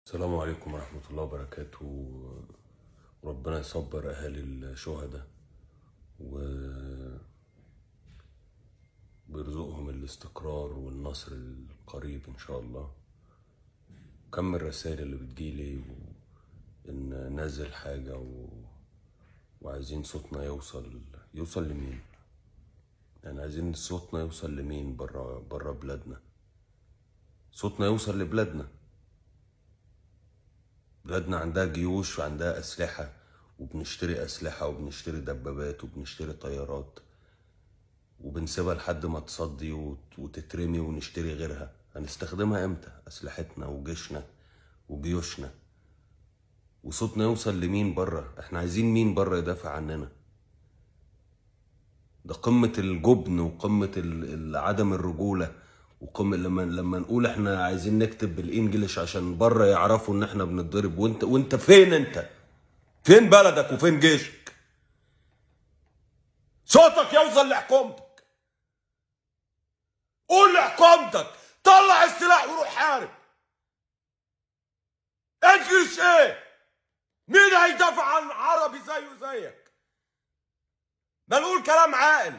السلام عليكم ورحمة الله وبركاته. وربنا يصبر أهالي الشهداء وبيرزقهم الاستقرار والنصر القريب إن شاء الله. كم الرسائل اللي بتجيلي إن نازل حاجة وعايزين صوتنا يوصل لمين؟ يعني عايزين صوتنا يوصل لمين برا بلادنا؟ صوتنا يوصل لبلادنا. بلادنا عندها جيوش وعندها أسلحة، وبنشتري أسلحة وبنشتري دبابات وبنشتري طيارات وبنسيبها لحد ما تصدي وتترمي ونشتري غيرها. هنستخدمها امتى أسلحتنا وجيشنا وجيوشنا؟ وصوتنا يوصل لمين بره؟ احنا عايزين مين بره يدافع عننا؟ ده قمة الجبن وقمة عدم الرجولة، وقمة لما نقول احنا عايزين نكتب بالانجليش عشان بره يعرفوا ان احنا بنتضرب. وانت فين؟ انت فين بلدك وفين جيشك؟ صوتك يوصل لحكومتك، قول لحكومتك طلع السلاح وروح حارب. انجليش ايه؟ مين هيدافع عن عربي زيه زيك؟ ما نقول كلام عاقل.